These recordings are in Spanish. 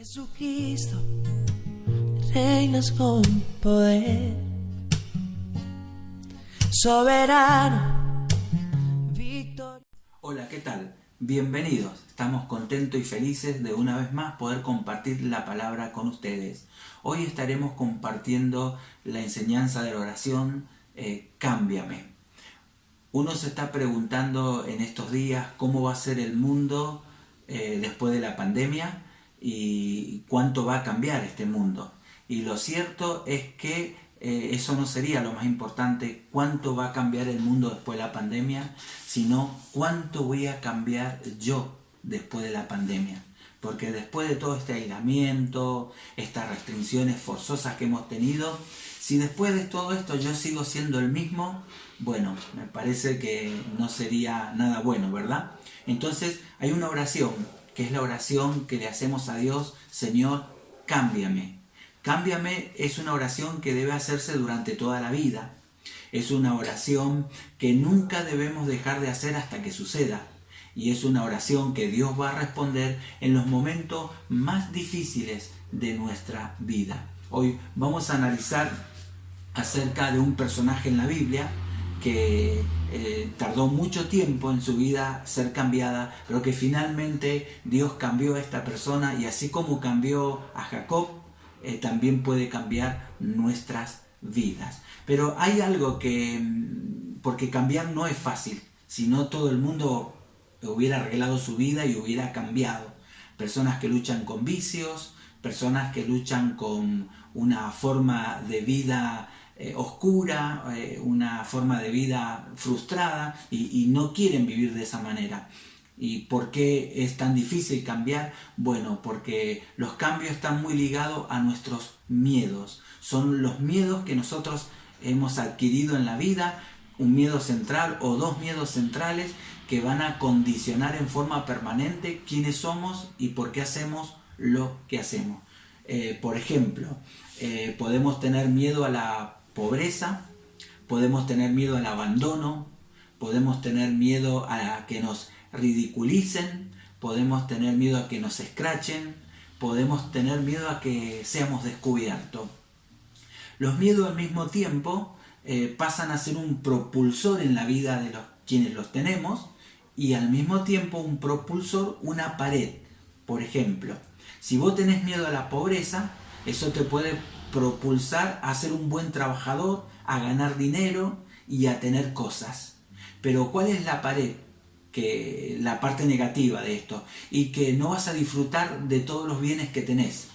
Jesucristo, reinas con poder, soberano, victoria. Hola, ¿qué tal? Bienvenidos. Estamos contentos y felices de una vez más poder compartir la palabra con ustedes. Hoy estaremos compartiendo la enseñanza de la oración Cámbiame. Uno se está preguntando en estos días cómo va a ser el mundo después de la pandemia y cuánto va a cambiar este mundo. Y lo cierto es que eso no sería lo más importante, cuánto va a cambiar el mundo después de la pandemia, sino cuánto voy a cambiar yo después de la pandemia. Porque después de todo este aislamiento, estas restricciones forzosas que hemos tenido, si después de todo esto yo sigo siendo el mismo, bueno, me parece que no sería nada bueno, ¿verdad? Entonces hay una oración, que es la oración que le hacemos a Dios: Señor, cámbiame. Cámbiame es una oración que debe hacerse durante toda la vida. Es una oración que nunca debemos dejar de hacer hasta que suceda. Y es una oración que Dios va a responder en los momentos más difíciles de nuestra vida. Hoy vamos a analizar acerca de un personaje en la Biblia que tardó mucho tiempo en su vida ser cambiada, pero que finalmente Dios cambió a esta persona, y así como cambió a Jacob, también puede cambiar nuestras vidas. Pero hay algo porque cambiar no es fácil, si no todo el mundo hubiera arreglado su vida y hubiera cambiado. Personas que luchan con vicios, personas que luchan con una forma de vida oscura, una forma de vida frustrada y no quieren vivir de esa manera. ¿Y por qué es tan difícil cambiar? Bueno, porque los cambios están muy ligados a nuestros miedos. Son los miedos que nosotros hemos adquirido en la vida, un miedo central o dos miedos centrales que van a condicionar en forma permanente quiénes somos y por qué hacemos lo que hacemos. Por ejemplo, podemos tener miedo a la pobreza, podemos tener miedo al abandono, podemos tener miedo a que nos ridiculicen, podemos tener miedo a que nos escrachen, podemos tener miedo a que seamos descubiertos. Los miedos al mismo tiempo pasan a ser un propulsor en la vida de quienes los tenemos, y al mismo tiempo un propulsor, una pared. Por ejemplo, si vos tenés miedo a la pobreza, eso te puede propulsar a ser un buen trabajador, a ganar dinero y a tener cosas. Pero ¿cuál es la pared? Que la parte negativa de esto, y que no vas a disfrutar de todos los bienes que tenés.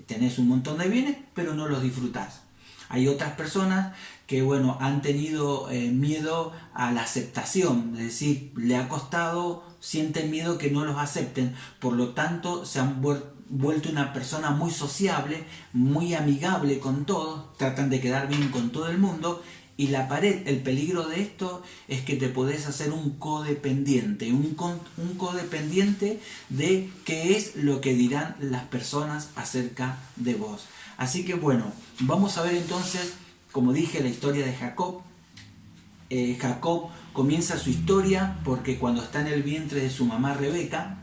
Tenés un montón de bienes, pero no los disfrutás. Hay otras personas que, bueno, han tenido miedo a la aceptación, es decir, le ha costado, sienten miedo que no los acepten, por lo tanto se han vuelto una persona muy sociable, muy amigable con todos, tratan de quedar bien con todo el mundo. Y la pared, el peligro de esto es que te podés hacer un codependiente, un codependiente de qué es lo que dirán las personas acerca de vos. Así que bueno, vamos a ver entonces, como dije, la historia de Jacob. Jacob comienza su historia porque cuando está en el vientre de su mamá Rebeca,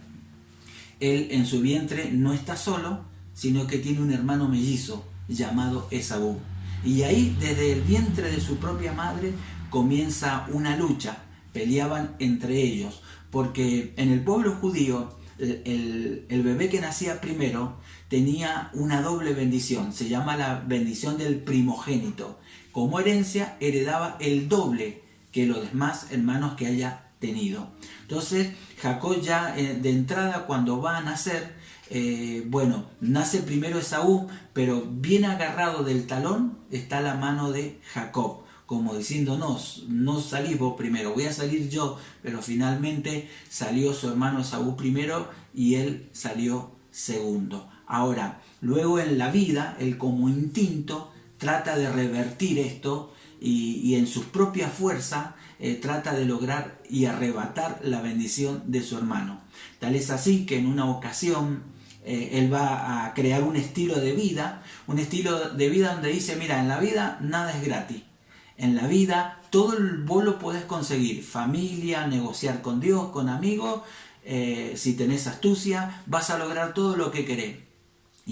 él en su vientre no está solo, sino que tiene un hermano mellizo llamado Esaú. Y ahí, desde el vientre de su propia madre, comienza una lucha. Peleaban entre ellos, porque en el pueblo judío el bebé que nacía primero tenía una doble bendición. Se llama la bendición del primogénito. Como herencia heredaba el doble que los demás hermanos que haya tenido. Entonces Jacob ya de entrada, cuando va a nacer, nace primero Esaú, pero bien agarrado del talón está la mano de Jacob, como diciendo: no salís vos primero, voy a salir yo. Pero finalmente salió su hermano Esaú primero y él salió segundo. Ahora, luego en la vida, él como instinto trata de revertir esto y en su propia fuerza trata de lograr y arrebatar la bendición de su hermano. Tal es así que en una ocasión él va a crear un estilo de vida donde dice: mira, en la vida nada es gratis. En la vida todo vos lo podés conseguir: familia, negociar con Dios, con amigos, si tenés astucia, vas a lograr todo lo que querés.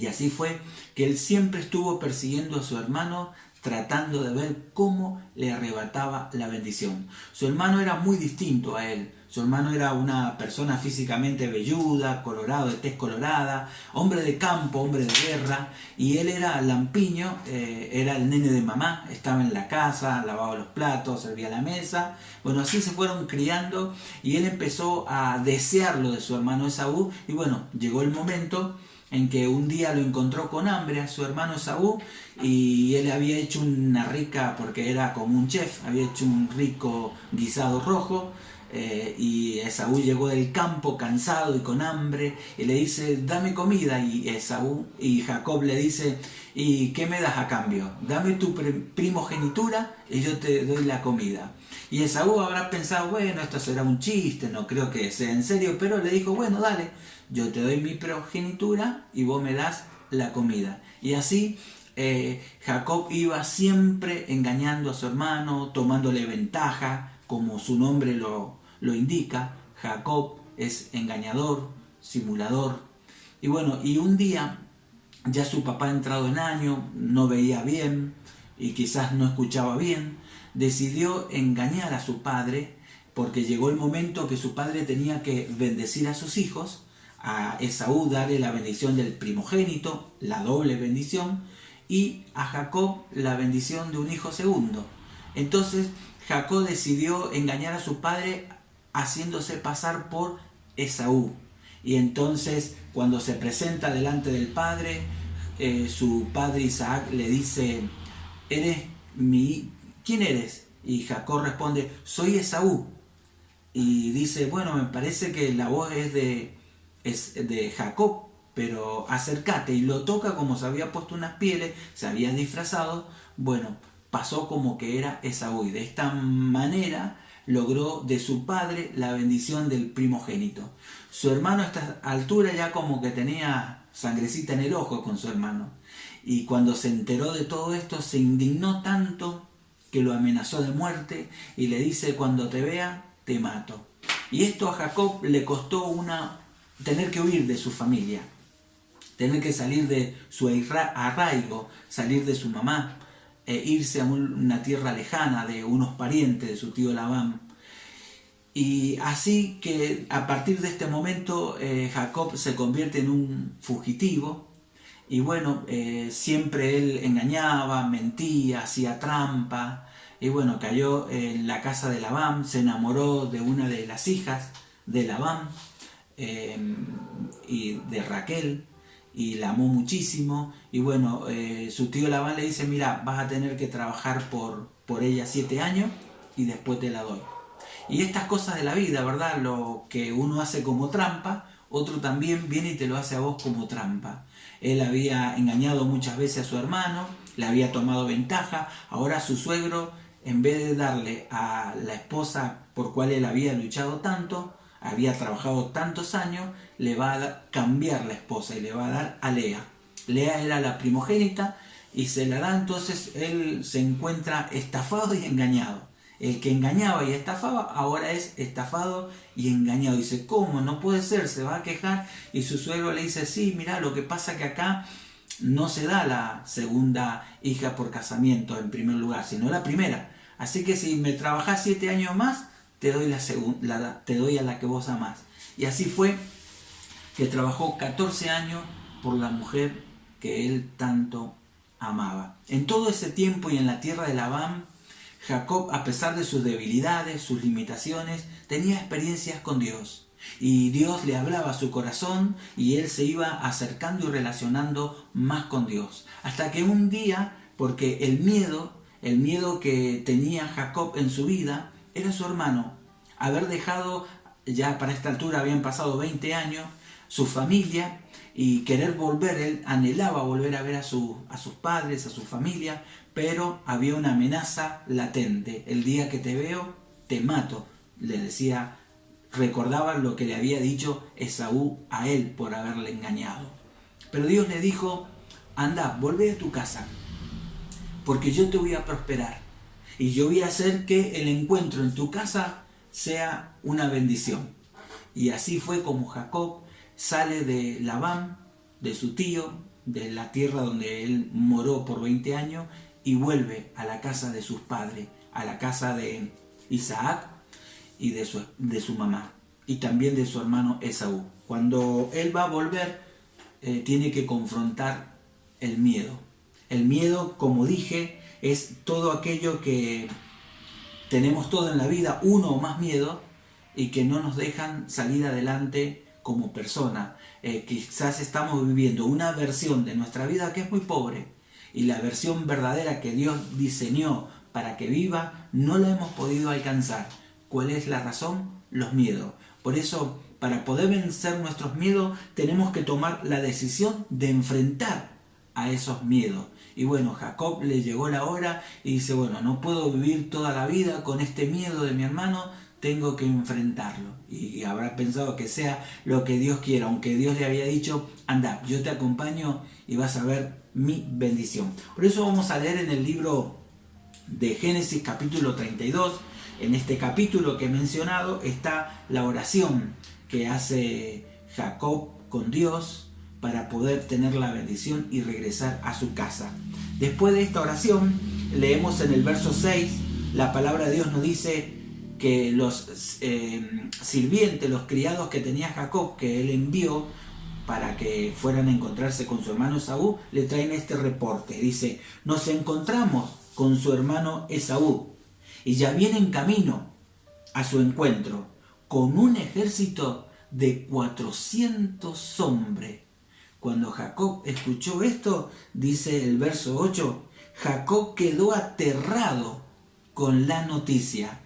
Y así fue que él siempre estuvo persiguiendo a su hermano, tratando de ver cómo le arrebataba la bendición. Su hermano era muy distinto a él. Su hermano era una persona físicamente velluda, colorado, de tez colorada, hombre de campo, hombre de guerra, y él era lampiño, era el nene de mamá, estaba en la casa, lavaba los platos, servía la mesa. Bueno, así se fueron criando y él empezó a desear lo de su hermano Esaú, y bueno, llegó el momento en que un día lo encontró con hambre a su hermano Esaú, y él había hecho una rica, porque era como un chef, había hecho un rico guisado rojo, y Esaú llegó del campo cansado y con hambre y le dice: dame comida. Y Jacob le dice: ¿y qué me das a cambio? Dame tu primogenitura y yo te doy la comida. Y Esaú habrá pensado: bueno, esto será un chiste, no creo que sea en serio, pero le dijo: bueno, dale, yo te doy mi primogenitura y vos me das la comida. Y así Jacob iba siempre engañando a su hermano, tomándole ventaja, como su nombre lo indica. Jacob es engañador, simulador. Y bueno, y un día ya su papá, entrado en año, no veía bien y quizás no escuchaba bien, decidió engañar a su padre, porque llegó el momento que su padre tenía que bendecir a sus hijos, a Esaú darle la bendición del primogénito, la doble bendición, y a Jacob la bendición de un hijo segundo. Entonces Jacob decidió engañar a su padre haciéndose pasar por Esaú. Y entonces, cuando se presenta delante del padre, su padre Isaac le dice: ¿quién eres? Y Jacob responde: soy Esaú. Y dice: bueno, me parece que la voz es de Jacob, pero acércate. Y lo toca, como se había puesto unas pieles, se había disfrazado. Bueno, pasó como que era Esaú, y de esta manera logró de su padre la bendición del primogénito. Su hermano a esta altura ya como que tenía sangrecita en el ojo con su hermano, y cuando se enteró de todo esto se indignó tanto que lo amenazó de muerte y le dice: cuando te vea te mato. Y esto a Jacob le costó tener que huir de su familia, tener que salir de su arraigo, salir de su mamá, irse a una tierra lejana de unos parientes de su tío Labán. Y así que a partir de este momento Jacob se convierte en un fugitivo. Y bueno, siempre él engañaba, mentía, hacía trampa. Y bueno, cayó en la casa de Labán, se enamoró de una de las hijas de Labán, y de Raquel, y la amó muchísimo. Y bueno, su tío Labán le dice: mira, vas a tener que trabajar por ella 7 años y después te la doy. Y estas cosas de la vida, ¿verdad? Lo que uno hace como trampa, otro también viene y te lo hace a vos como trampa. Él había engañado muchas veces a su hermano, le había tomado ventaja. Ahora su suegro, en vez de darle a la esposa por cual él había luchado tanto, había trabajado tantos años, le va a cambiar la esposa y le va a dar a Lea. Lea era la primogénita y se la da. Entonces él se encuentra estafado y engañado. El que engañaba y estafaba ahora es estafado y engañado. Dice: ¿cómo? No puede ser, se va a quejar. Y su suegro le dice: sí, mira, lo que pasa que acá no se da la segunda hija por casamiento en primer lugar, sino la primera. Así que si me trabajás 7 años más, te doy te doy a la que vos amás. Y así fue que trabajó 14 años por la mujer que él tanto amaba. En todo ese tiempo y en la tierra de Labán, Jacob, a pesar de sus debilidades, sus limitaciones, tenía experiencias con Dios. Y Dios le hablaba a su corazón y él se iba acercando y relacionando más con Dios. Hasta que un día, porque el miedo que tenía Jacob en su vida era su hermano. Haber dejado, ya para esta altura habían pasado 20 años, su familia, y querer volver. Él anhelaba volver a ver a sus padres, a su familia, pero había una amenaza latente. El día que te veo, te mato, le decía. Recordaba lo que le había dicho Esaú a él por haberle engañado. Pero Dios le dijo: anda, volvé a tu casa, porque yo te voy a prosperar y yo voy a hacer que el encuentro en tu casa sea una bendición. Y así fue como Jacob sale de Labán, de su tío, de la tierra donde él moró por 20 años y vuelve a la casa de sus padres, a la casa de Isaac y de su mamá, y también de su hermano Esaú. Cuando él va a volver, tiene que confrontar el miedo. El miedo, como dije, es todo aquello que tenemos todo en la vida, uno o más miedo, y que no nos dejan salir adelante como persona. Quizás estamos viviendo una versión de nuestra vida que es muy pobre, y la versión verdadera que Dios diseñó para que viva no la hemos podido alcanzar. ¿Cuál es la razón? Los miedos. Por eso, para poder vencer nuestros miedos, tenemos que tomar la decisión de enfrentar a esos miedos. Y bueno, Jacob le llegó la hora y dice, bueno, no puedo vivir toda la vida con este miedo de mi hermano, tengo que enfrentarlo. Y habrá pensado que sea lo que Dios quiera, aunque Dios le había dicho, anda, yo te acompaño y vas a ver mi bendición. Por eso vamos a leer en el libro de Génesis capítulo 32. En este capítulo que he mencionado está la oración que hace Jacob con Dios para poder tener la bendición y regresar a su casa. Después de esta oración, leemos en el verso 6, la palabra de Dios nos dice que los sirvientes, los criados que tenía Jacob, que él envió para que fueran a encontrarse con su hermano Esaú, le traen este reporte. Dice, nos encontramos con su hermano Esaú y ya viene en camino a su encuentro con un ejército de 400 hombres. Cuando Jacob escuchó esto, dice el verso 8, Jacob quedó aterrado con la noticia.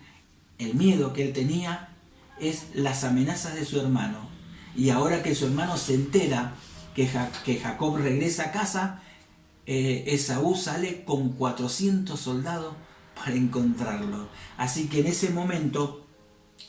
El miedo que él tenía es las amenazas de su hermano. Y ahora que su hermano se entera que Jacob regresa a casa, Esaú sale con 400 soldados para encontrarlo. Así que en ese momento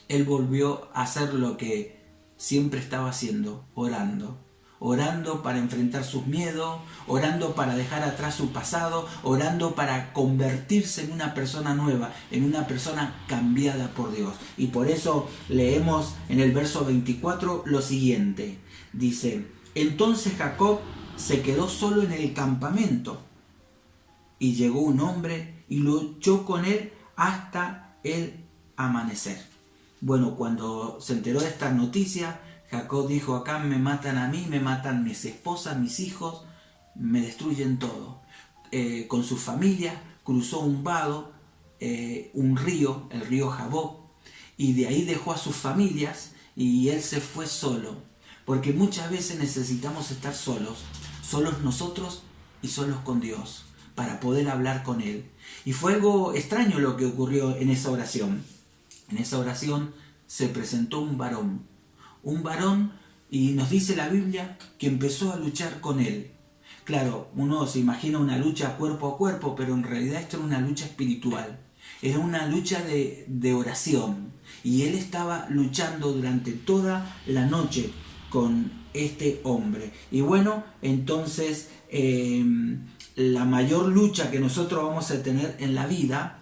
él volvió a hacer lo que siempre estaba haciendo, orando. Orando para enfrentar sus miedos, orando para dejar atrás su pasado, orando para convertirse en una persona nueva, en una persona cambiada por Dios. Y por eso leemos en el verso 24 lo siguiente. Dice, entonces Jacob se quedó solo en el campamento y llegó un hombre y luchó con él hasta el amanecer. Bueno, cuando se enteró de esta noticia, Jacob dijo, acá me matan a mí, me matan mis esposas, mis hijos, me destruyen todo. Con su familia cruzó un vado, un río, el río Jaboc, y de ahí dejó a sus familias y él se fue solo. Porque muchas veces necesitamos estar solos, solos nosotros y solos con Dios, para poder hablar con Él. Y fue algo extraño lo que ocurrió en esa oración. En esa oración se presentó un varón, y nos dice la Biblia que empezó a luchar con él. Claro, uno se imagina una lucha cuerpo a cuerpo, pero en realidad esto era una lucha espiritual. Era una lucha de oración. Y él estaba luchando durante toda la noche con este hombre. Y bueno, entonces la mayor lucha que nosotros vamos a tener en la vida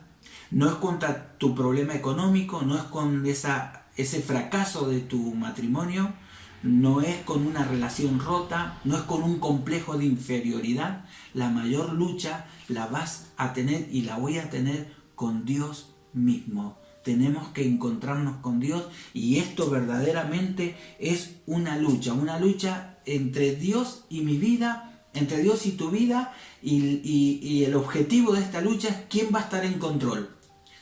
no es contra tu problema económico, no es con ese fracaso de tu matrimonio, no es con una relación rota, no es con un complejo de inferioridad. La mayor lucha la vas a tener y la voy a tener con Dios mismo. Tenemos que encontrarnos con Dios y esto verdaderamente es una lucha entre Dios y mi vida, entre Dios y tu vida, y el objetivo de esta lucha es quién va a estar en control.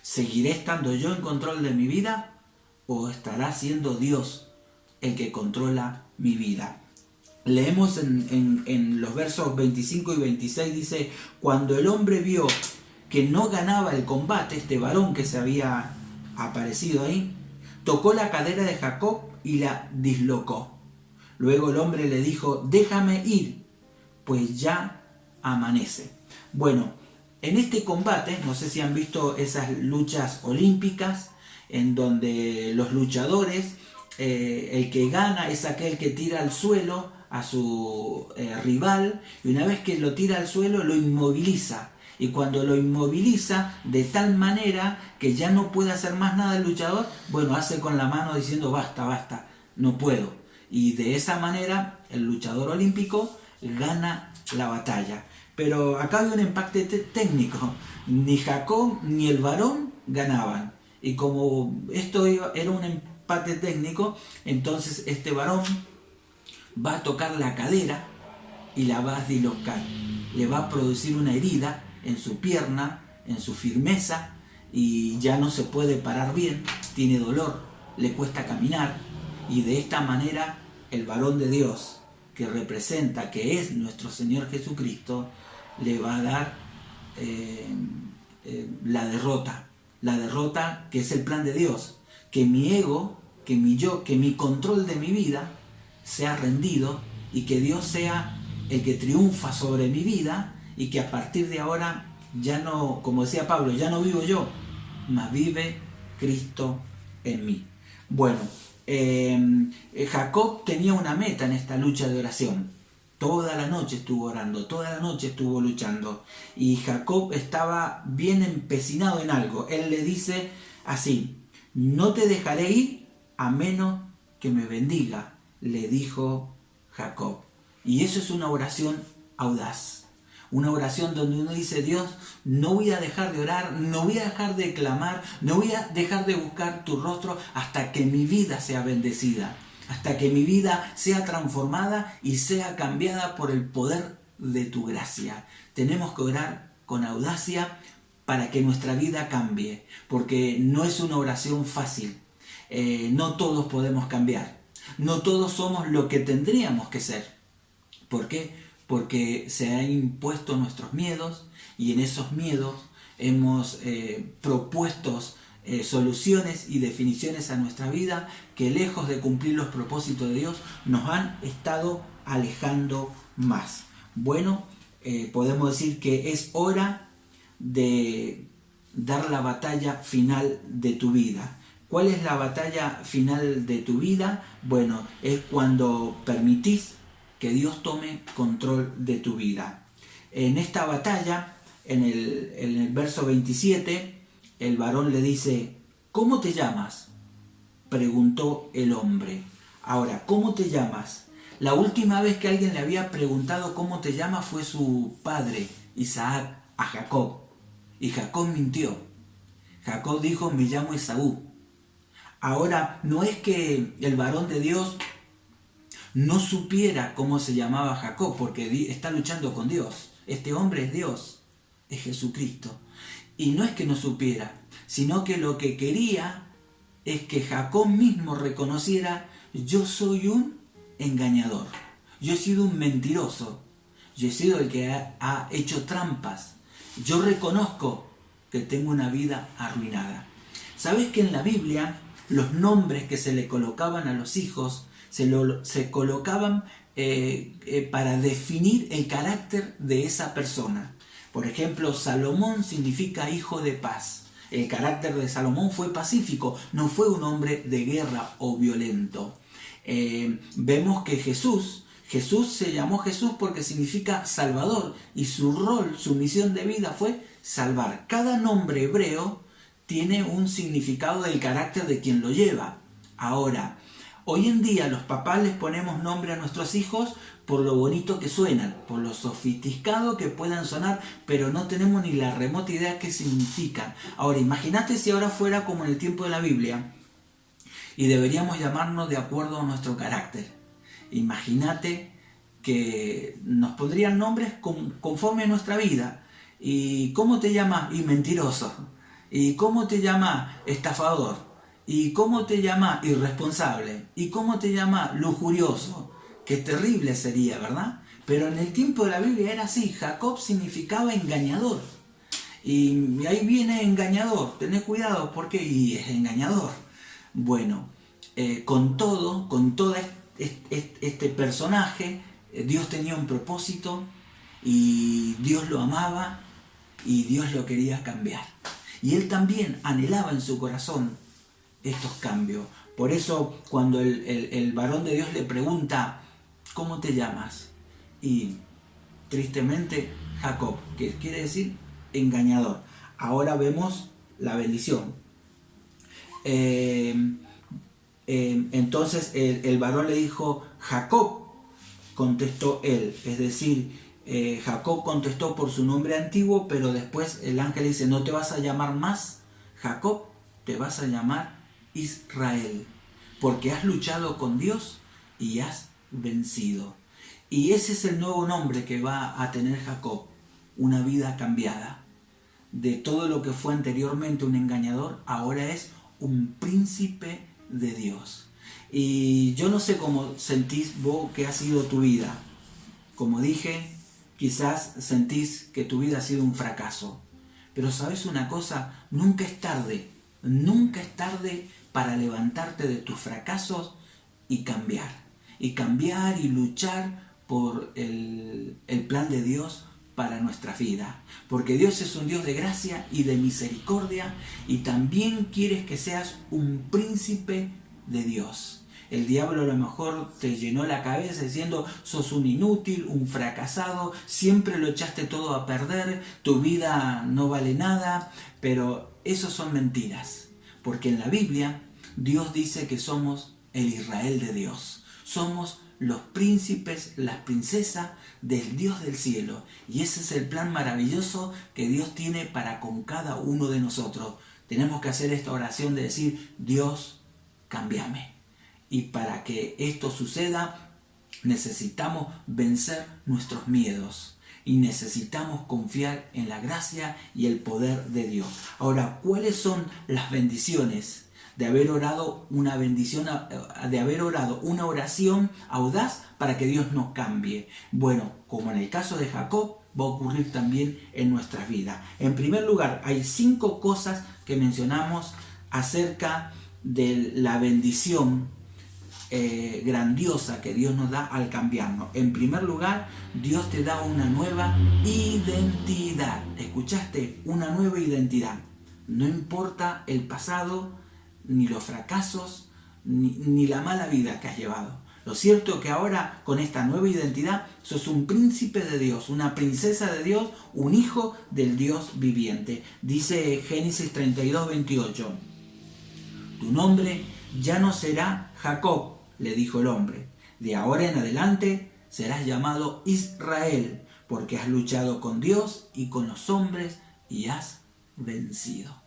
¿Seguiré estando yo en control de mi vida o estará siendo Dios el que controla mi vida? Leemos en los versos 25 y 26, dice, cuando el hombre vio que no ganaba el combate, este varón que se había aparecido ahí, tocó la cadera de Jacob y la dislocó. Luego el hombre le dijo, déjame ir, pues ya amanece. Bueno, en este combate, no sé si han visto esas luchas olímpicas, en donde los luchadores, el que gana es aquel que tira al suelo a su rival, y una vez que lo tira al suelo lo inmoviliza. Y cuando lo inmoviliza de tal manera que ya no puede hacer más nada el luchador, bueno, hace con la mano diciendo basta, no puedo. Y de esa manera el luchador olímpico gana la batalla. Pero acá hay un empate técnico. Ni Jacob ni el varón ganaban. Y como esto era un empate técnico, entonces este varón va a tocar la cadera y la va a dislocar. Le va a producir una herida en su pierna, en su firmeza, y ya no se puede parar bien, tiene dolor, le cuesta caminar, y de esta manera el varón de Dios, que representa, que es nuestro Señor Jesucristo, le va a dar la derrota que es el plan de Dios, que mi ego, que mi yo, que mi control de mi vida sea rendido y que Dios sea el que triunfa sobre mi vida y que a partir de ahora ya no, como decía Pablo, ya no vivo yo, mas vive Cristo en mí. Bueno, Jacob tenía una meta en esta lucha de oración. Toda la noche estuvo orando, toda la noche estuvo luchando. Y Jacob estaba bien empecinado en algo. Él le dice así: no te dejaré ir a menos que me bendiga, le dijo Jacob. Y eso es una oración audaz. Una oración donde uno dice: Dios, no voy a dejar de orar, no voy a dejar de clamar, no voy a dejar de buscar tu rostro hasta que mi vida sea bendecida, hasta que mi vida sea transformada y sea cambiada por el poder de tu gracia. Tenemos que orar con audacia para que nuestra vida cambie, porque no es una oración fácil. No todos podemos cambiar, no todos somos lo que tendríamos que ser. ¿Por qué? Porque se han impuesto nuestros miedos y en esos miedos hemos propuesto soluciones y definiciones a nuestra vida que, lejos de cumplir los propósitos de Dios, nos han estado alejando más. Bueno, podemos decir que es hora de dar la batalla final de tu vida. ¿Cuál es la batalla final de tu vida? Bueno, es cuando permitís que Dios tome control de tu vida. En esta batalla, en el verso 27, el varón le dice: ¿cómo te llamas?, preguntó el hombre. Ahora, ¿cómo te llamas? La última vez que alguien le había preguntado cómo te llamas fue su padre, Isaac, a Jacob. Y Jacob mintió. Jacob dijo: me llamo Esaú. Ahora, no es que el varón de Dios no supiera cómo se llamaba Jacob, porque está luchando con Dios. Este hombre es Dios, es Jesucristo. Y no es que no supiera, sino que lo que quería es que Jacob mismo reconociera: yo soy un engañador, yo he sido un mentiroso, yo he sido el que ha hecho trampas, yo reconozco que tengo una vida arruinada. ¿Sabes que en la Biblia los nombres que se le colocaban a los hijos se colocaban para definir el carácter de esa persona? Por ejemplo, Salomón significa hijo de paz. El carácter de Salomón fue pacífico, no fue un hombre de guerra o violento. Vemos que Jesús se llamó Jesús porque significa Salvador, y su rol, su misión de vida fue salvar. Cada nombre hebreo tiene un significado del carácter de quien lo lleva. Ahora, hoy en día los papás les ponemos nombre a nuestros hijos por lo bonito que suenan, por lo sofisticado que puedan sonar, pero no tenemos ni la remota idea qué significan. Ahora, imagínate si ahora fuera como en el tiempo de la Biblia y deberíamos llamarnos de acuerdo a nuestro carácter. Imagínate que nos pondrían nombres conforme a nuestra vida. ¿Y cómo te llamas? Y mentiroso. ¿Y cómo te llamas? Estafador. ¿Y cómo te llamas? Irresponsable. ¿Y cómo te llamas? Lujurioso. Qué terrible sería, ¿verdad? Pero en el tiempo de la Biblia era así. Jacob significaba engañador. Y ahí viene engañador. Tened cuidado, porque y es engañador. Bueno, con todo este personaje, Dios tenía un propósito y Dios lo amaba y Dios lo quería cambiar. Y él también anhelaba en su corazón estos cambios. Por eso cuando el varón de Dios le pregunta: ¿cómo te llamas? Y tristemente Jacob, que quiere decir engañador. Ahora vemos la bendición. Entonces el varón le dijo: Jacob. contestó él. Es decir, Jacob contestó por su nombre antiguo, pero después el ángel dice, no te vas a llamar más Jacob, te vas a llamar Israel, porque has luchado con Dios y has vencido. Y ese es el nuevo nombre que va a tener Jacob, una vida cambiada. De todo lo que fue anteriormente un engañador, ahora es un príncipe de Dios. Y yo no sé cómo sentís vos que ha sido tu vida. Como dije, quizás sentís que tu vida ha sido un fracaso. Pero ¿sabes una cosa? Nunca es tarde para levantarte de tus fracasos y cambiar. Y luchar por el plan de Dios para nuestra vida. Porque Dios es un Dios de gracia y de misericordia, y también quiere que seas un príncipe de Dios. El diablo a lo mejor te llenó la cabeza diciendo, sos un inútil, un fracasado, siempre lo echaste todo a perder, tu vida no vale nada, pero eso son mentiras. Porque en la Biblia Dios dice que somos el Israel de Dios. Somos los príncipes, las princesas del Dios del cielo. Y ese es el plan maravilloso que Dios tiene para con cada uno de nosotros. Tenemos que hacer esta oración de decir, Dios, cámbiame. Y para que esto suceda, necesitamos vencer nuestros miedos. Y necesitamos confiar en la gracia y el poder de Dios. Ahora, ¿cuáles son las bendiciones de haber orado una oración audaz para que Dios nos cambie? Bueno, como en el caso de Jacob, va a ocurrir también en nuestras vidas. En primer lugar, hay 5 cosas que mencionamos acerca de la bendición grandiosa que Dios nos da al cambiarnos. En primer lugar, Dios te da una nueva identidad. ¿Escuchaste? Una nueva identidad. No importa el pasado, ni los fracasos, ni la mala vida que has llevado. Lo cierto es que ahora, con esta nueva identidad, sos un príncipe de Dios, una princesa de Dios, un hijo del Dios viviente. Dice Génesis 32:28. Tu nombre ya no será Jacob, le dijo el hombre. De ahora en adelante serás llamado Israel, porque has luchado con Dios y con los hombres y has vencido.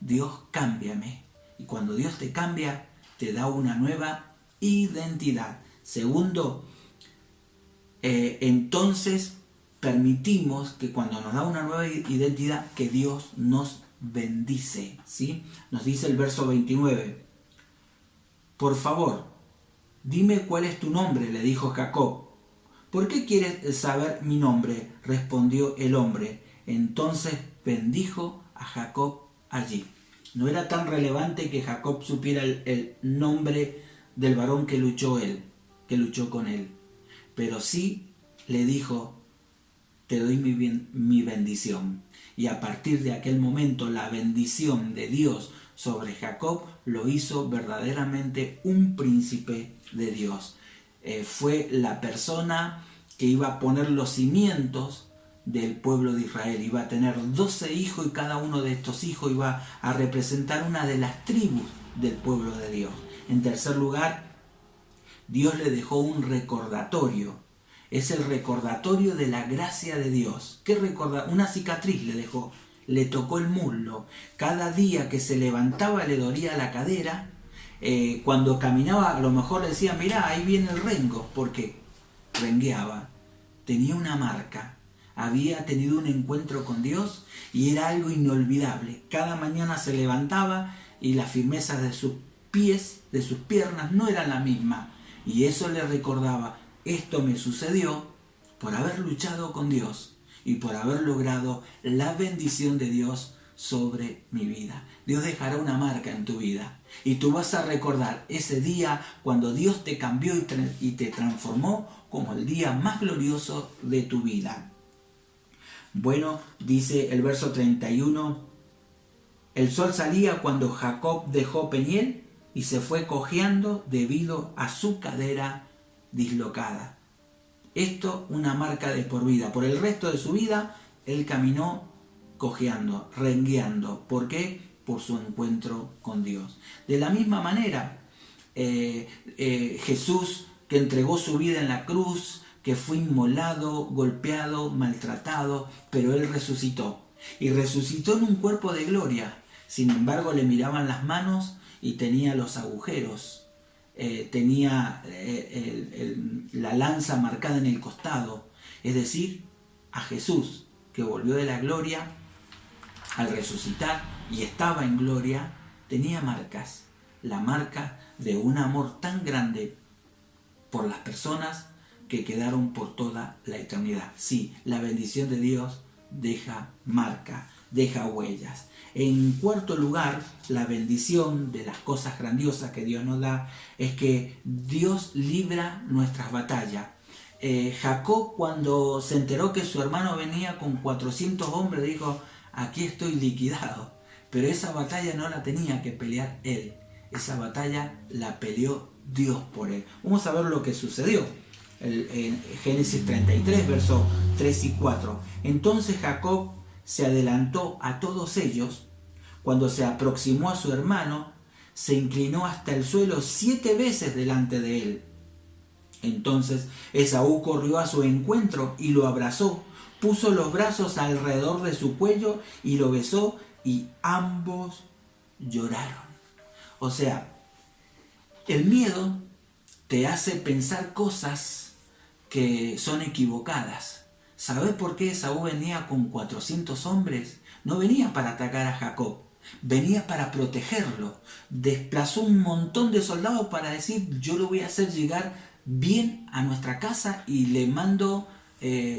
Dios, cámbiame. Y cuando Dios te cambia, te da una nueva identidad. Segundo, entonces permitimos que cuando nos da una nueva identidad, que Dios nos bendice, ¿sí? Nos dice el verso 29. Por favor, dime cuál es tu nombre, le dijo Jacob. ¿Por qué quieres saber mi nombre?, respondió el hombre. Entonces bendijo a Jacob allí. No era tan relevante que Jacob supiera el nombre del varón que luchó con él. Pero sí le dijo, te doy mi bendición. Y a partir de aquel momento la bendición de Dios sobre Jacob lo hizo verdaderamente un príncipe de Dios. Fue la persona que iba a poner los cimientos del pueblo de Israel. Iba a tener 12 hijos y cada uno de estos hijos iba a representar una de las tribus del pueblo de Dios. En tercer lugar, Dios le dejó un recordatorio. Es el recordatorio de la gracia de Dios. ¿Qué una cicatriz le dejó? Le tocó el muslo. Cada día que se levantaba le dolía la cadera. Cuando caminaba a lo mejor le decía, mirá, ahí viene el rengo, porque rengueaba. Tenía una marca. Había tenido un encuentro con Dios y era algo inolvidable. Cada mañana se levantaba y la firmeza de sus pies, de sus piernas, no era la misma. Y eso le recordaba, esto me sucedió por haber luchado con Dios y por haber logrado la bendición de Dios sobre mi vida. Dios dejará una marca en tu vida y tú vas a recordar ese día cuando Dios te cambió y te transformó como el día más glorioso de tu vida. Bueno, dice el verso 31, el sol salía cuando Jacob dejó Peniel y se fue cojeando debido a su cadera dislocada. Esto una marca de por vida. Por el resto de su vida, él caminó cojeando, rengueando. ¿Por qué? Por su encuentro con Dios. De la misma manera, Jesús, que entregó su vida en la cruz, que fue inmolado, golpeado, maltratado, pero Él resucitó. Y resucitó en un cuerpo de gloria. Sin embargo, le miraban las manos y tenía los agujeros. Tenía la lanza marcada en el costado. Es decir, a Jesús, que volvió de la gloria al resucitar y estaba en gloria, tenía marcas. La marca de un amor tan grande por las personas que quedaron por toda la eternidad. Sí, la bendición de Dios deja marca, deja huellas. En cuarto lugar, la bendición de las cosas grandiosas que Dios nos da es que Dios libra nuestras batallas. Jacob, cuando se enteró que su hermano venía con 400 hombres, dijo: aquí estoy liquidado. Pero esa batalla no la tenía que pelear él. Esa batalla la peleó Dios por él. Vamos a ver lo que sucedió. En Génesis 33, versos 3 y 4. Entonces Jacob se adelantó a todos ellos. Cuando se aproximó a su hermano, se inclinó hasta el suelo 7 veces delante de él. Entonces Esaú corrió a su encuentro y lo abrazó, puso los brazos alrededor de su cuello y lo besó, y ambos lloraron. O sea, el miedo te hace pensar cosas que son equivocadas. ¿Sabes por qué Esaú venía con 400 hombres? No venía para atacar a Jacob, venía para protegerlo. Desplazó un montón de soldados para decir: yo lo voy a hacer llegar bien a nuestra casa y le mando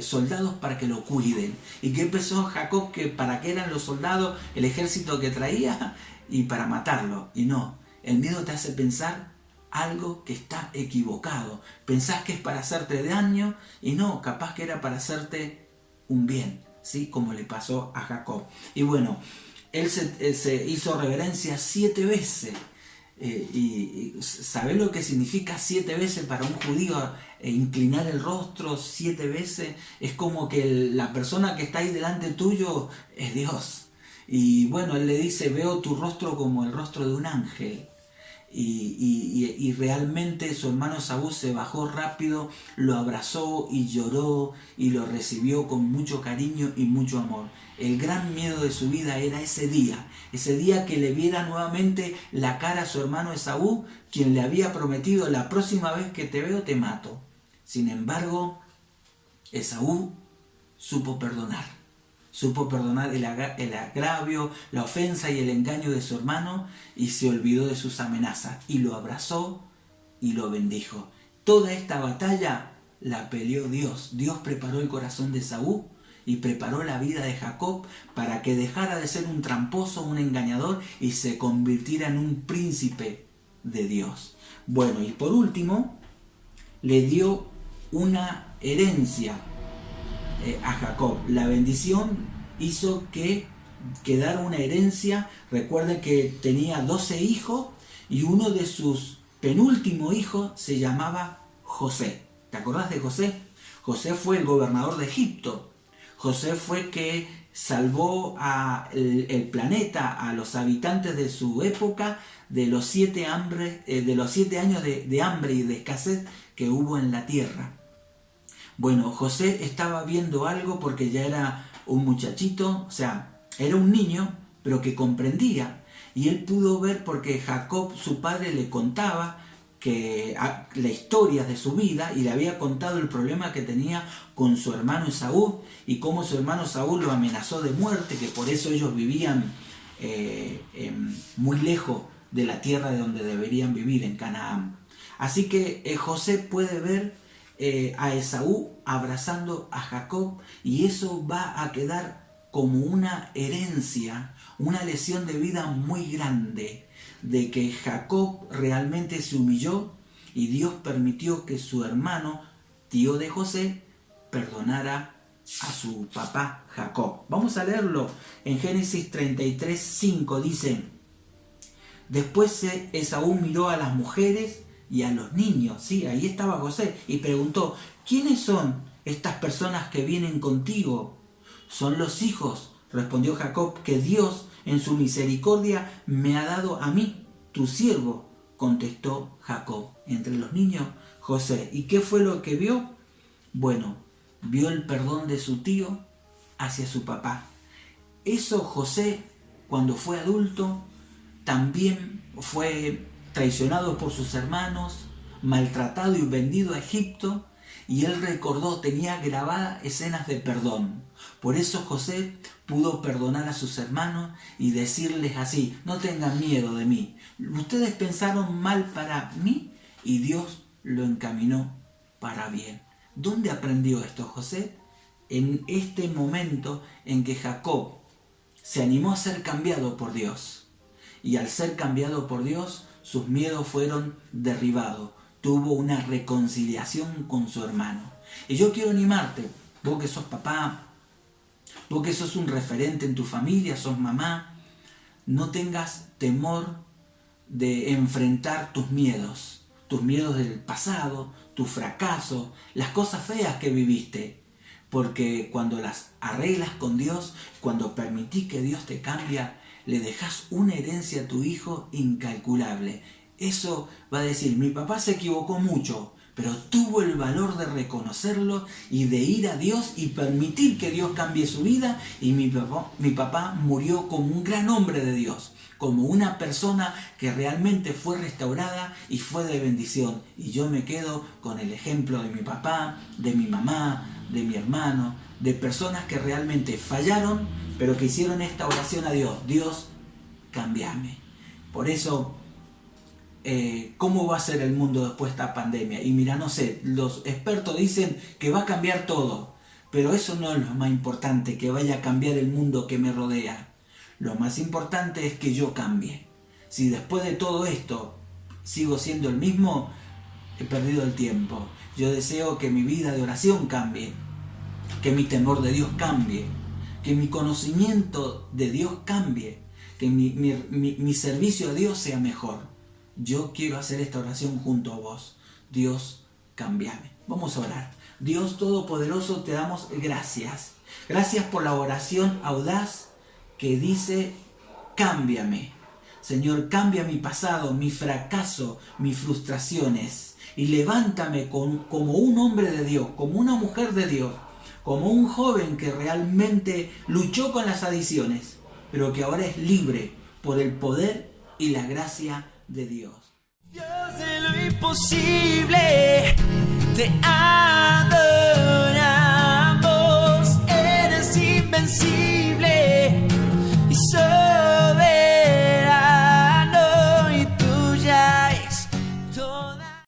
soldados para que lo cuiden. ¿Y qué pensó Jacob? Que para qué eran los soldados, el ejército que traía, y para matarlo. Y no, el miedo te hace pensar algo que está equivocado. Pensás que es para hacerte daño y no, capaz que era para hacerte un bien, ¿sí? Como le pasó a Jacob. Y bueno, él se hizo reverencia 7 veces. Y ¿sabés lo que significa 7 veces para un judío? Inclinar el rostro 7 veces. Es como que la persona que está ahí delante tuyo es Dios. Y bueno, él le dice: veo tu rostro como el rostro de un ángel. Y realmente su hermano Esaú se bajó rápido, lo abrazó y lloró y lo recibió con mucho cariño y mucho amor. El gran miedo de su vida era ese día que le viera nuevamente la cara a su hermano Esaú, quien le había prometido: la próxima vez que te veo te mato. Sin embargo, Esaú supo perdonar el agravio, la ofensa y el engaño de su hermano, y se olvidó de sus amenazas, y lo abrazó y lo bendijo. Toda esta batalla la peleó Dios. Dios preparó el corazón de Esaú y preparó la vida de Jacob para que dejara de ser un tramposo, un engañador, y se convirtiera en un príncipe de Dios. Bueno, y por último, le dio una herencia a Jacob. La bendición hizo que quedara una herencia. Recuerden que tenía 12 hijos y uno de sus penúltimos hijos se llamaba José. ¿Te acordás de José? José fue el gobernador de Egipto. José fue que salvó el planeta, a los habitantes de su época, de los 7 años de hambre y de escasez que hubo en la tierra. Bueno, José estaba viendo algo porque ya era un muchachito, o sea, era un niño, pero que comprendía. Y él pudo ver, porque Jacob, su padre, le contaba la historia de su vida, y le había contado el problema que tenía con su hermano Esaú, y cómo su hermano Esaú lo amenazó de muerte, que por eso ellos vivían muy lejos de la tierra de donde deberían vivir, en Canaán. Así que José puede ver a Esaú abrazando a Jacob, y eso va a quedar como una herencia, una lección de vida muy grande, de que Jacob realmente se humilló y Dios permitió que su hermano, tío de José, perdonara a su papá Jacob. Vamos a leerlo en Génesis 33:5. Dice: después Esaú miró a las mujeres y a los niños, sí, ahí estaba José, y preguntó: ¿quiénes son estas personas que vienen contigo? Son los hijos, respondió Jacob, que Dios en su misericordia me ha dado a mí, tu siervo, contestó Jacob. Entre los niños, José. ¿Y qué fue lo que vio? Bueno, vio el perdón de su tío hacia su papá. Eso José, cuando fue adulto, también fue traicionado por sus hermanos, maltratado y vendido a Egipto, y él recordó, tenía grabadas escenas de perdón. Por eso José pudo perdonar a sus hermanos y decirles así: no tengan miedo de mí. Ustedes pensaron mal para mí y Dios lo encaminó para bien. ¿Dónde aprendió esto José? En este momento en que Jacob se animó a ser cambiado por Dios. Y al ser cambiado por Dios, sus miedos fueron derribados. Tuvo una reconciliación con su hermano. Y yo quiero animarte, vos que sos papá, vos que sos un referente en tu familia, sos mamá, no tengas temor de enfrentar tus miedos del pasado, tu fracaso, las cosas feas que viviste. Porque cuando las arreglas con Dios, cuando permitís que Dios te cambie, le dejas una herencia a tu hijo incalculable. Eso va a decir: mi papá se equivocó mucho, pero tuvo el valor de reconocerlo y de ir a Dios y permitir que Dios cambie su vida, y mi papá murió como un gran hombre de Dios, como una persona que realmente fue restaurada y fue de bendición. Y yo me quedo con el ejemplo de mi papá, de mi mamá, de mi hermano, de personas que realmente fallaron, pero que hicieron esta oración a Dios: Dios, cámbiame. Por eso, ¿cómo va a ser el mundo después de esta pandemia? Y mira, no sé, los expertos dicen que va a cambiar todo, pero eso no es lo más importante, que vaya a cambiar el mundo que me rodea. Lo más importante es que yo cambie. Si después de todo esto sigo siendo el mismo, he perdido el tiempo. Yo deseo que mi vida de oración cambie, que mi temor de Dios cambie, que mi conocimiento de Dios cambie, que mi servicio a Dios sea mejor. Yo quiero hacer esta oración junto a vos. Dios, cámbiame. Vamos a orar. Dios Todopoderoso, te damos gracias. Gracias por la oración audaz que dice: cámbiame. Señor, cambia mi pasado, mi fracaso, mis frustraciones, y levántame como un hombre de Dios, como una mujer de Dios, como un joven que realmente luchó con las adicciones, pero que ahora es libre por el poder y la gracia de Dios. Dios de lo imposible.